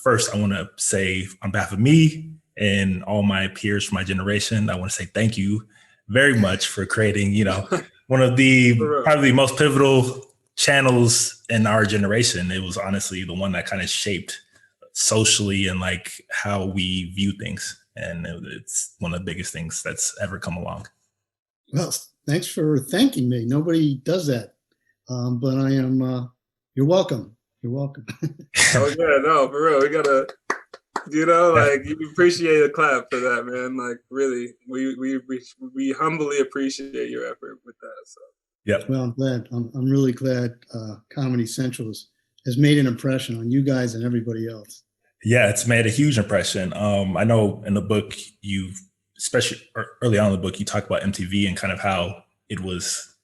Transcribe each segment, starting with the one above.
First, I want to say on behalf of me and all my peers from my generation, I want to say thank you very much for creating, one of the For real. probably the most pivotal channels in our generation. It was honestly the one that kind of shaped socially and like how we view things. And it's one of the biggest things that's ever come along. Well, thanks for thanking me. Nobody does that. But I am, you're welcome. You're welcome. Oh yeah, no, for real. We gotta, like you appreciate a clap for that, man. Like really, we humbly appreciate your effort with that. So Yeah. Well, I'm glad. I'm really glad Comedy Central has made an impression on you guys and everybody else. Yeah, it's made a huge impression. I know in the book, especially early on in the book, you talk about MTV and kind of how it was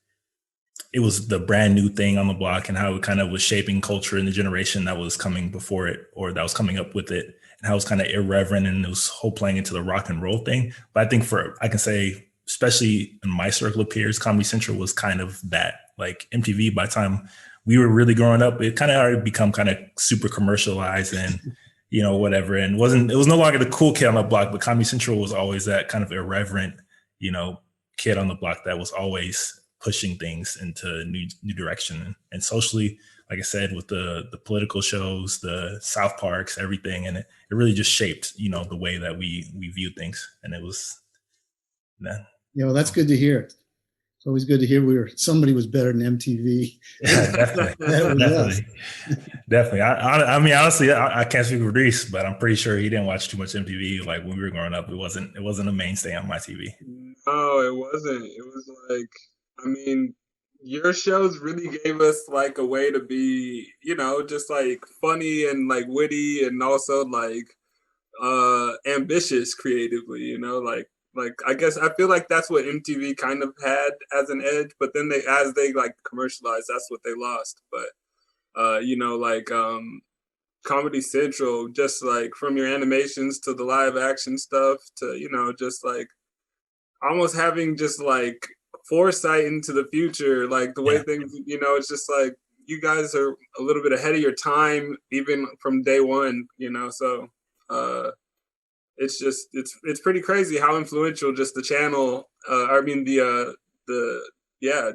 the brand new thing on the block and how it kind of was shaping culture in the generation that was coming before it or that was coming up with it, and how it was kind of irreverent and it was whole playing into the rock and roll thing. But I think I can say, especially in my circle of peers, Comedy Central was kind of that. Like MTV, by the time we were really growing up, it kind of already become kind of super commercialized and whatever. And it was no longer the cool kid on the block, but Comedy Central was always that kind of irreverent, kid on the block that was always pushing things into new direction. And socially, like I said, with the political shows, the South Parks, everything. And it really just shaped, the way that we view things. And it was, yeah. Well, that's good to hear. It's always good to hear somebody was better than MTV. Yeah, definitely. Definitely. I mean, honestly, I can't speak for Reese, but I'm pretty sure he didn't watch too much MTV. Like when we were growing up, it wasn't a mainstay on my TV. no, it wasn't. It was like, I mean, your shows really gave us like a way to be, just like funny and like witty and also like ambitious creatively, like I guess I feel like that's what MTV kind of had as an edge, but then as they like commercialized, that's what they lost. But like Comedy Central, just like from your animations to the live action stuff to just like almost having just like foresight into the future, like the way things, it's just like you guys are a little bit ahead of your time, even from day one, so it's just it's pretty crazy how influential just the channel,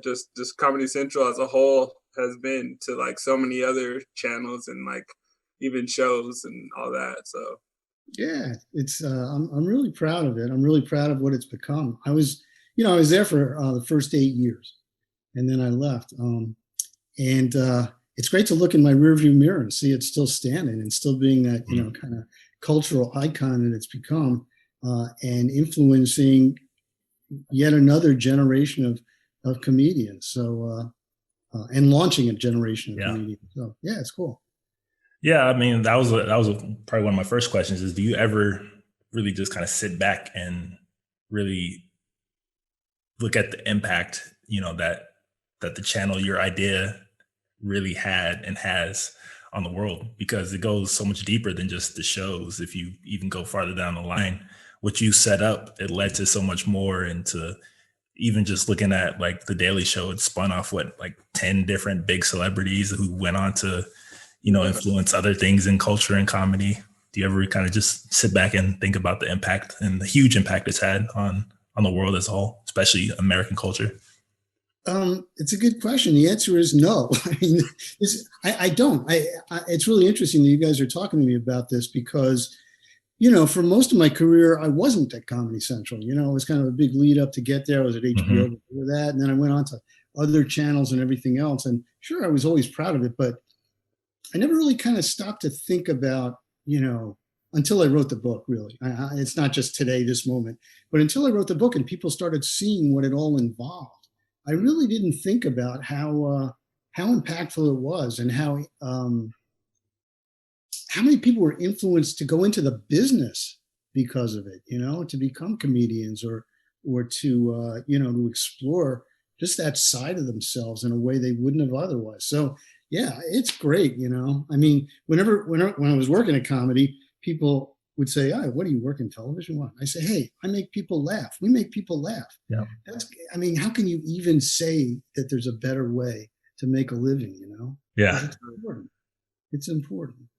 just Comedy Central as a whole has been to like so many other channels and like even shows and all that. So yeah, it's I'm really proud of it. I'm really proud of what it's become. I was there for the first 8 years, and then I left. And it's great to look in my rearview mirror and see it's still standing and still being that kind of cultural icon that it's become, and influencing yet another generation of comedians. So and launching a generation of comedians. So yeah, it's cool. Yeah, I mean that was probably one of my first questions. Is do you ever really just kind of sit back and really look at the impact that the channel, your idea, really had and has on the world, because it goes so much deeper than just the shows. If you even go farther down the line, what you set up, it led to so much more, into even just looking at like the Daily Show, it spun off like 10 different big celebrities who went on to, influence other things in culture and comedy. Do you ever kind of just sit back and think about the impact and the huge impact it's had on the world as a whole, especially American culture? It's a good question. The answer is no. I mean, I don't. It's really interesting that you guys are talking to me about this because, for most of my career, I wasn't at Comedy Central. It was kind of a big lead up to get there. I was at HBO before that, and then I went on to other channels and everything else. And sure, I was always proud of it, but I never really kind of stopped to think about, until I wrote the book, really. It's not just today, this moment, but until I wrote the book and people started seeing what it all involved, I really didn't think about how impactful it was and how many people were influenced to go into the business because of it, to become comedians or to to explore just that side of themselves in a way they wouldn't have otherwise. So yeah, it's great. I mean, when I was working at comedy, people would say, "Oh, what do you work in television?" What? I say, "Hey, I make people laugh. We make people laugh." Yeah. How can you even say that there's a better way to make a living? Yeah. It's important. It's important.